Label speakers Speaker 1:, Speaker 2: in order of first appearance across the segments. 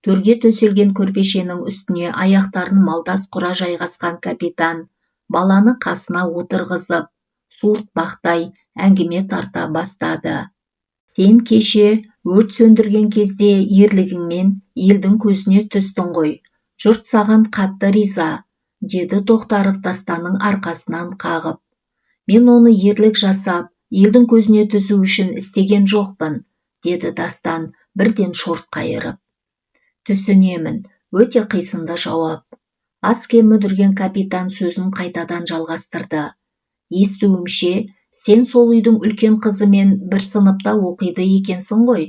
Speaker 1: Төрге төселген көрпешенің үстіне аяқтарын малдас құра жайғасқан капитан баланы қасына отырғызып, суыртпақтай әңгіме тарта бастады. Сен кеше өрт сөндірген кезде ерлігіңмен елдің көзіне түстің ғой. Жұрт саған қатты риза, деді Тоқтаров Дастанның арқасынан қағып. Мен оны ерлік жасап, елдің көзіне түсу үшін істеген жоқпын, деді Дастан бірден шорт қайырып. Түсінемін, өте қисынды жауап. Аз-кем мүдірген капитан сөзін қайтадан жалғастырды. Естуімше, сен сол үйдің үлкен қызымен бір сыныпта оқиды екенсің ғой.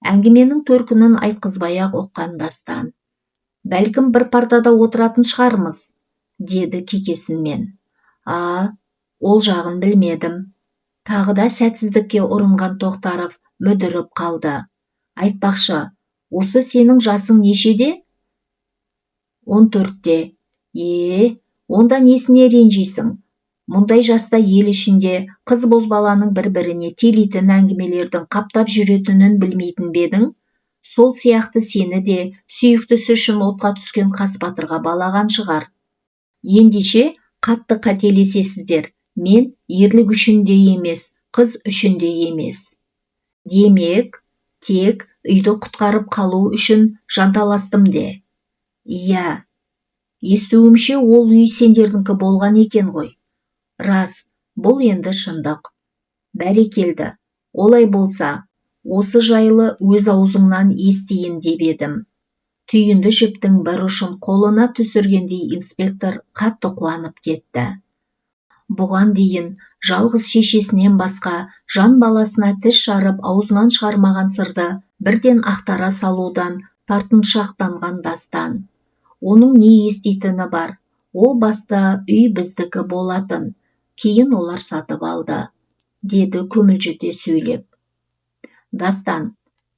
Speaker 1: Әңгіменің төркінін айтқызбай-ақ ұққан Дастан. Бәлкім бір партада отыратын шығармыз, деді кекесінмен. Ол жағын білмедім. Тағы да сәтсіздікке ұрынған Тоқтаров мүдіріп қалды. Айтпақшы, осы сенің жасың нешеде? 14-те. Онда несіне ренжисің? Мұндай жаста ел ішінде қыз бозбаланың бір-біріне телейтін әңгімелердің қаптап жүретінін білмейтін бедің? Сол сияқты сені де сүйіктісі үшін отқа түскен қас батырға балаған шығар. Ендеше қатты қателесесіздер. Мен ерлік үшін де емес, қыз үшін де емес. Демек, тек үйді құтқарып қалу үшін жанталастым де. Иә, естуімше ол үй сендердіңкі болған екен ғой. Рас, бұл енді шындық. Бәрекелді, олай болса, осы жайлы өз аузыңнан естиін деп едім. Түйінді жіптің бір ұшын қолына түсіргендей инспектор қатты қуанып кетті. Бұған дейін жалғыз шешесінен басқа жан баласына тіс жарып аузынан шығармаған сырды бірден ақтара салудан тартыншақтанған Дастан. Оның не еститіні бар? О баста үй біздікі болатын, кейін олар сатып алды, деді көмілжіте сөйлеп. Дастан,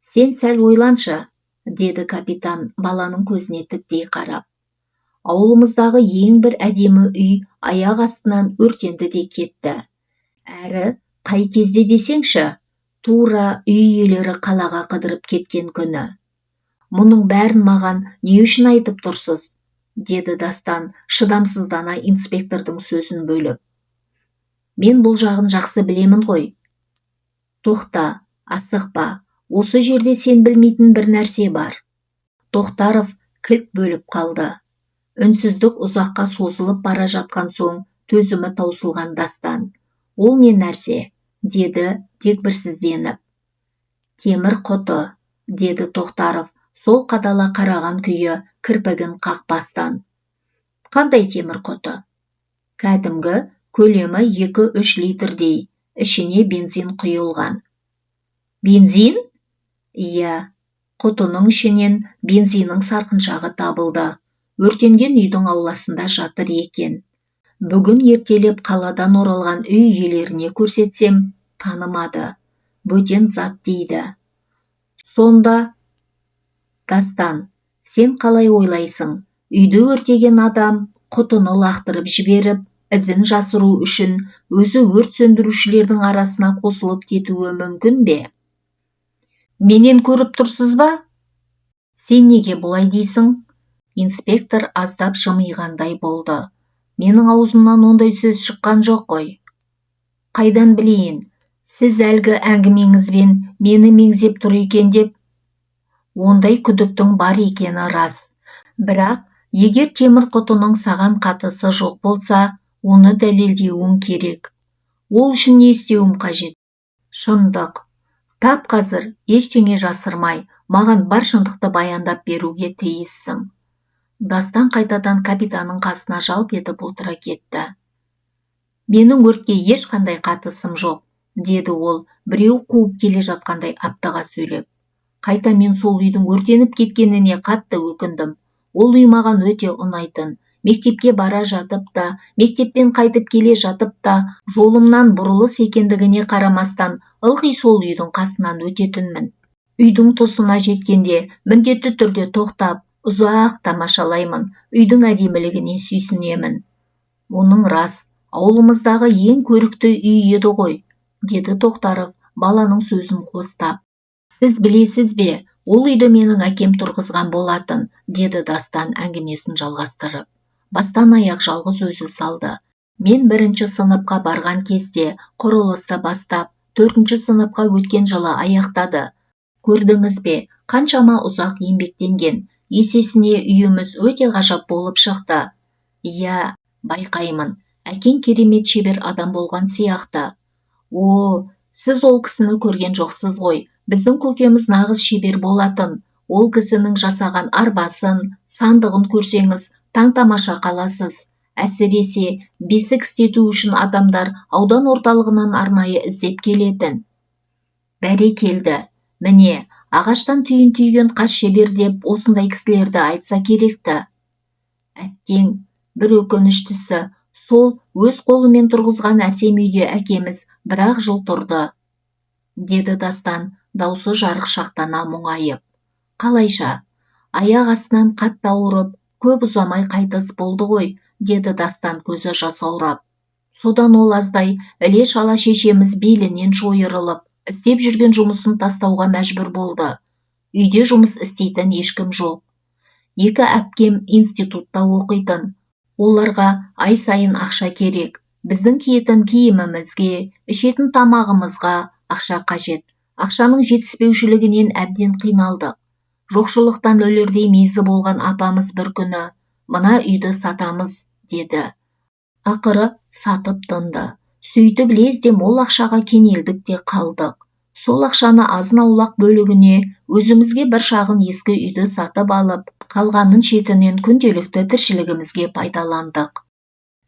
Speaker 1: сен сәл ойланшы, деді капитан баланың көзіне тіктей қарап. Ауылымыздағы ең бір әдемі үй аяқ астынан өртенді де кетті. Әрі, қай кезде десеңші, тура үй иелері қалаға қыдырып кеткен күні. Мұның бәрін маған не үшін айтып тұрсыз? Деді Дастан шыдамсыздана инспектордың сөзін бөліп. Мен бұл жағын жақсы білемін ғой. Тоқта, асықпа, осы жерде сен білмейтін бір нәрсе бар. Тоқтаров кілт бөліп қалды. Үнсіздік ұзаққа созылып бара жатқан соң төзімі таусылған Дастан. Ол не нәрсе? Деді дегбірсізденіп. Темір құты, деді Тоқтаров, сол қадала қараған күйі кірпігін қақпастан. Қандай темір құты? Кәдімгі, көлемі 2-3 литрдей, ішіне бензин құйылған. Бензин? Иә, құтының ішінен бензиннің сарқыншағы табылды. Өртенген үйдің ауласында жатыр екен. Бүгін ертелеп қаладан оралған үй иелеріне көрсетсем, танымады. Бөтен зат дейді. Сонда, Дастан, сен қалай ойлайсың? Үйді өртеген адам құтыны лақтырып жіберіп, ізін жасыру үшін өзі өрт сөндірушілердің арасына қосылып кетуі мүмкін бе? Менен көріп тұрсыз ба? Сен неге бұлай дейсің? Инспектор аздап жымиғандай болды. Менің аузымнан ондай сөз шыққан жоқ қой. Қайдан білейін? Сіз әлгі әңгімеңізбен мені меңзеп тұр екен деп. Ондай күдіктің бар екені рас. Бірақ, егер темір құтының саған қатысы жоқ болса, оны дәлелдеуің керек. Ол үшін не істеуім қажет? Шындық. Тап қазір ештеңе жасырмай, маған бар шындықты баяндап беруге тиіссің. Дастан қайтадан капитанның қасына жалп етіп отыра кетті. Менің өртке ешқандай қатысым жоқ, деді ол, біреу қуып келе жатқандай аптыға сөйлеп. Қайта мен сол үйдің өртеніп кеткеніне қатты өкіндім. Ол үй маған өте ұнайтын. Мектепке бара жатып та, мектептен қайтып келе жатып та, жолымнан бұрылыс екендігіне қарамастан, ылғи сол үйдің қасынан өтетінмін. Үйдің тұсына жеткенде, міндетті түрде тоқтап, ұзақ тамашалаймын, үйдің әдемілігіне сүйсінемін. Оның рас, ауылымыздағы ең көрікті үй еді ғой, деді Тоқтаров баланың сөзін қостап. Сіз білесіз бе, Ол үйді менің әкем тұрғызған болатын, деді Дастан әңгімесін жалғастырып. Бастан аяқ жалғыз өзі салды. Мен 1-ші сыныпқа барған кезде құрылысты бастап, 4-ші сыныпқа өткен жылы аяқтады. Көрдіңіз бе, қаншама ұзақ еңбектенген. Есесіне үйіміз өте ғажап болып шықты. Иә, байқаймын, әкең керемет шебер адам болған сияқты. О, сіз ол кісіні көрген жоқсыз ғой. Біздің көкеміз нағыз шебер болатын. Ол кісінің жасаған арбасын, сандығын көрсеңіз, таң-тамаша қаласыз. Әсіресе бесік істету үшін адамдар аудан орталығынан арнайы іздеп келетін. Бәрекелді. Міне, ағаштан түйін түйген қас шебер деп осындай кісілерді айтса керекті. Әттең, бір өкініштісі, сол өз қолымен тұрғызған әсем үйде әкеміз бір-ақ жыл тұрды, деді Дастан, даусы жарықшақтана мұңайып. Қалайша, аяқ астынан қатты ауырып, көп ұзамай қайтыс болды ғой, деді Дастан көзі жасаурап. Содан ол аздай іле-шала шешеміз белінен шойырылып, істеп жүрген жұмысын тастауға мәжбүр болды. Үйде жұмыс істейтін ешкім жоқ. 2 әпкем институтта оқитын. Оларға ай сайын ақша керек. Біздің киетін киімімізге, ішетін тамағымызға ақша қажет. Ақшаның жетіспеушілігінен әбден қиналдық. Жоқшылықтан өлердей мезі болған апамыз бір күні, мына үйді сатамыз, деді. Ақыры сатып тынды. Сөйтіп лезде мол ақшаға кенелдік те қалдық. Сол ақшаны азын-аулақ бөлігіне өзімізге бір шағын ескі үйді сатып алып, қалғанын шетінен күнделікті тіршілігімізге пайдаландық.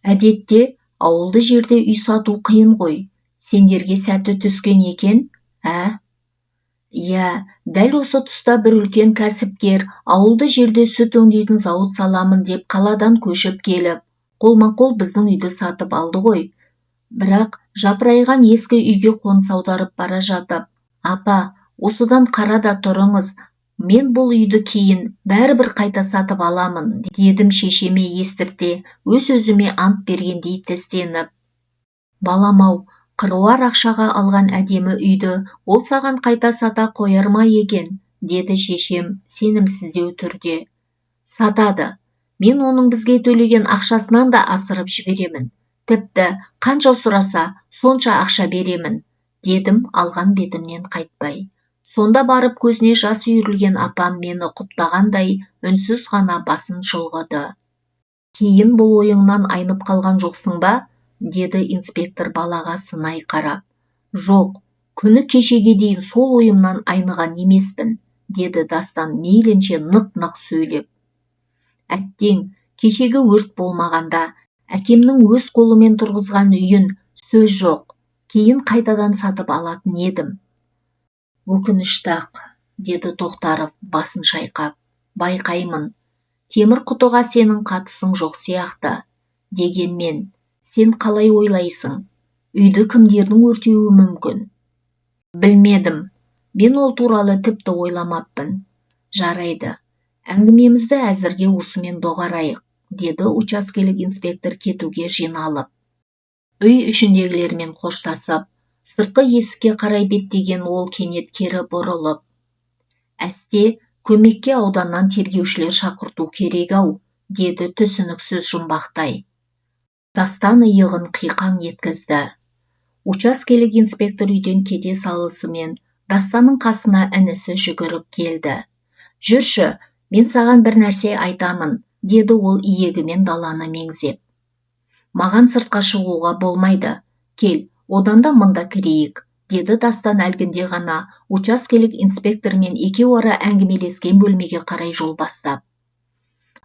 Speaker 1: Әдетте ауылды жерде үй сату қиын ғой. Сендерге сәті түскен екен, ә? Иә, дәл осы тұста бір үлкен кәсіпкер ауылды жерде сүт өңдейтін зауыт саламын деп қаладан көшіп келіп, қолма-қол біздің үйді сатып алды ғой. Бірақ жапырайған ескі үйге қоныс аударып бара жатып, апа, осыдан қара да тұрыңыз, мен бұл үйді кейін бәрібір қайта сатып аламын, дедім шешеме естірте, өз-өзіме ант бергендей тістеніп. Балам-ау, қыруар ақшаға алған әдемі үйді ол саған қайта сата қояр ма екен, деді шешем сенімсіздеу түрде. Сатады. Мен оның бізге төлеген ақшасынан да асырып жіберемін. Тіпті қанша сұраса, сонша ақша беремін, дедім алған бетімнен қайтпай. Сонда барып көзіне жас үйірілген апам мені құптағандай үнсіз ғана басын шұлғыды. Кейін бұл ойыңнан айнып қалған жоқсың ба? Деді инспектор балаға сынай қарап. Жоқ, күні кешеге дейін сол ойымнан айныған емеспін, деді Дастан мейлінше нық-нық сөйлеп. Әттең, кешегі өрт болмағанда, әкемнің өз қолымен тұрғызған үйін сөз жоқ, кейін қайтадан сатып алатын едім. Өкінішті-ақ, деді Тоқтаров басын шайқап. Байқаймын, темір құтыға сенің қатысың жоқ сияқты. Дегенмен, сен қалай ойлайсың? Үйді кімдердің өртеуі мүмкін? Білмедім. Мен ол туралы тіпті ойламаппын. Жарайды. Әңгімемізді әзірге осымен доғарайық, деді учаскелік инспектор кетуге жиналып. Үй ішіндегілермен қоштасып, сыртқы есікке қарай беттеген ол кенет кері бұрылып. Әсте, көмекке ауданнан тергеушілер шақырту керек-ау, деді түсініксіз жұмбақтай. Дастан иығын қиқаң еткізді. Учаскелік инспектор үйден кете салысымен Дастанның қасына інісі жүгіріп келді. Жүрші, мен саған бір нәрсе айтамын, деді ол иегімен даланы меңзеп. Маған сыртқа шығуға болмайды. Кел, одан да мында кірейік, деді Дастан әлгінде ғана учаскелік инспектормен екеуара әңгімелескен бөлмеге қарай жол бастап.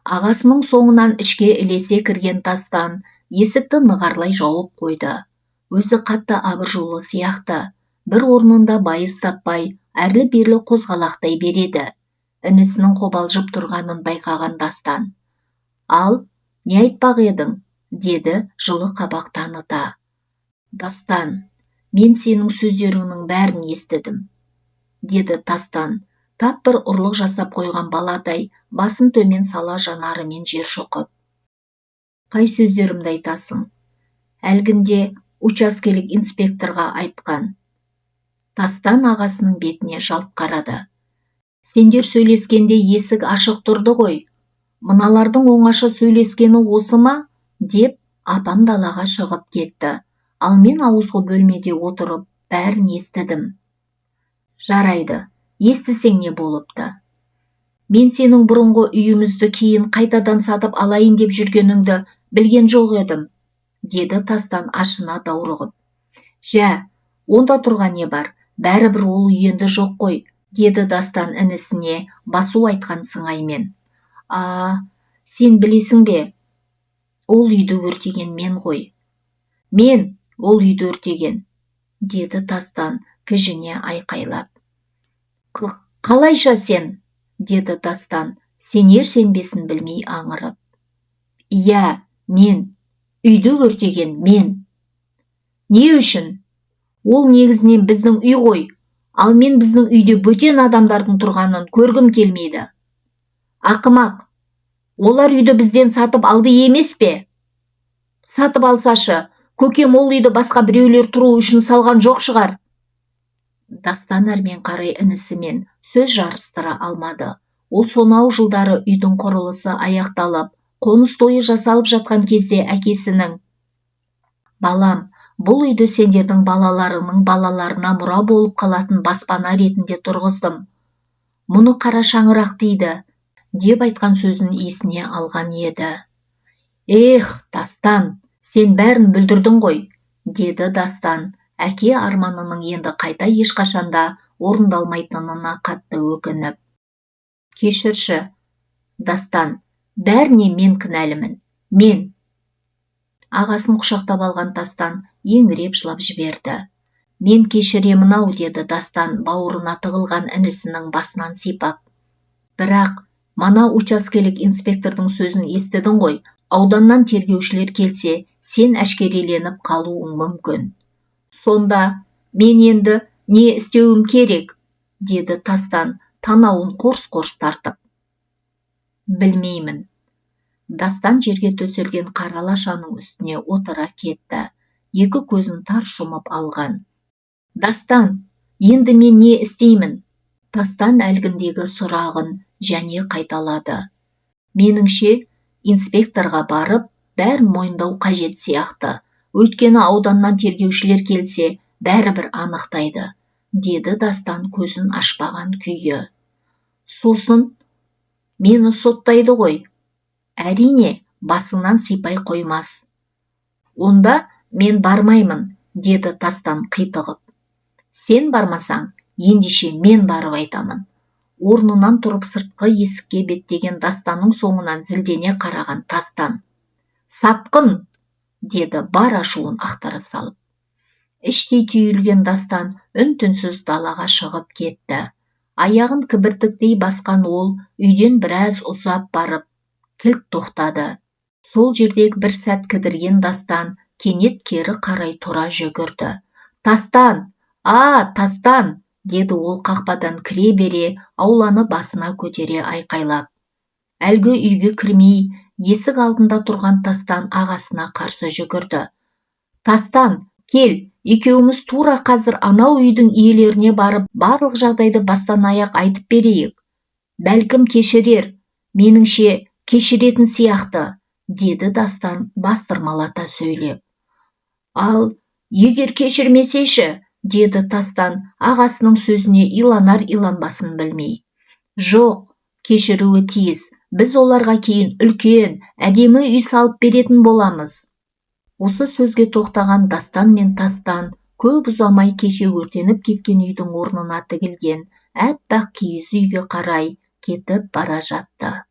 Speaker 1: Ағасының соңынан ішке ілесе кірген Дастан есікті нығарлай жауып қойды. Өзі қатты абыржулы сияқты, бір орнында байыз таппай, әрлі-берлі қозғалақтай береді. Інісінің қобалжып тұрғанын байқаған Дастан. Ал, не айтпақ едің? Деді жылы қабақ таныта. Дастан, мен сенің сөздеріңнің бәрін естідім, деді Дастан, тап бір ұрлық жасап қойған баладай, басын төмен сала жанарымен жер шұқып. Қай сөздерімді айтасың? Әлгінде учаскелік инспекторға айтқан. Дастан ағасының бетіне жалт қарады. Сендер сөйлескенде есік ашық тұрды ғой. Мыналардың оңаша сөйлескені осы ма? Деп апам далаға шығып кетті. Ал мен ауызғы бөлмеде отырып бәрін естідім. Жарайды, естісең не болыпты? Мен сенің бұрынғы үйімізді кейін қайтадан сатып алайын деп жүргеніңді білген жоқ едім, деді Тастан ашына даурығып. Жә, онда тұрған не бар, бәрібір ол үй енді жоқ қой, деді Дастан інісіне басу айтқан сыңаймен. Сен білесің бе, ол үйді өртеген мен ғой. Мен ол үйді өртеген, деді Тастан кіжіне айқайлап. Қалайша сен? Деді Тастан, сенер-сенбесін білмей аңырып. Иә, мен, үйді өртеген мен. Не үшін? Ол негізінен біздің үй ғой, ал мен біздің үйде бөтен адамдардың тұрғанын көргім келмейді. Ақымақ, олар үйді бізден сатып алды емес пе? Сатып алсашы, көкем ол үйді басқа біреулер тұру үшін салған жоқ шығар. Дастан әрмен қарай інісімен сөз жарыстыра алмады. Ол сонау жылдары үйдің құрылысы аяқталып, қоныс тойы жасалып жатқан кезде әкесінің: Балам, бұл үйді сендердің балаларының балаларына мұра болып қалатын баспана ретінде тұрғыздым. Мұны қара шаңырақ дейді, деп айтқан сөзін есіне алған еді. Тастан, сен бәрін бүлдірдің ғой, деді Дастан, әке арманының енді қайта ешқашанда орындалмайтынына қатты өкініп. Кешірші, Дастан, бәріне мен кінәлімін, мен. Ағасын құшақтап алған Тастан еңіреп жылап жіберді. Мен кешіремін-ау, деді Дастан бауырына тығылған інісінің басынан сипап. Бірақ, мана учаскелік инспектордың сөзін естідің ғой, ауданнан тергеушілер келсе, сен әшкереленіп қалуың мүмкін. Сонда, мен енді не істеуім керек? Деді Тастан танауын қорс-қорс тартып. Білмеймін. Дастан жерге төселген қара лашаның үстіне отыра кетті. Екі көзін тарс жұмып алған. Дастан, енді мен не істеймін? Тастан әлгіндегі сұрағын және қайталады. Меніңше, инспекторға барып, бәрін мойындау қажет сияқты. Өйткені ауданнан тергеушілер келсе, бәрібір анықтайды, деді Дастан көзін ашпаған күйі. Сосын, мені соттайды ғой. Әрине, басыңнан сипай қоймас. Онда мен бармаймын, деді Тастан қитығып. Сен бармасаң, ендеше мен барып айтамын. Орнынан тұрып сыртқы есікке беттеген Дастанның соңынан зілдене қараған Тастан. Сатқын, деді бар ашуын ақтара салып. Іштей түйілген Дастан үн-түнсіз далаға шығып кетті. Аяғын кібіртіктей басқан ол үйден біраз ұзап барып, кілт тоқтады. Сол жердегі бір сәт кідірген Дастан кенет кері қарай тұра жүгірді. Тастан! Тастан! Деді ол қақпадан кіре бере, ауланы басына көтере айқайлап. Әлгі үйге кірмей, есік алдында тұрған Тастан ағасына қарсы жүгірді. Тастан, кел, екеуміз тура қазір анау үйдің иелеріне барып, барлық жағдайды бастан аяқ айтып берейік. Бәлкім кешірер, меніңше кешіретін сияқты, деді Дастан бастырмалата сөйлеп. Ал, егер кешірмесейші, деді Тастан ағасының сөзіне иланар-иланбасын білмей. Жоқ, кешіруі тиіс, біз оларға кейін үлкен, әдемі үй салып беретін боламыз. Осы сөзге тоқтаған Дастан мен Тастан көп ұзамай кеше өртеніп кеткен үйдің орнына тігілген әппақ киіз үйге қарай кетіп бара жатты.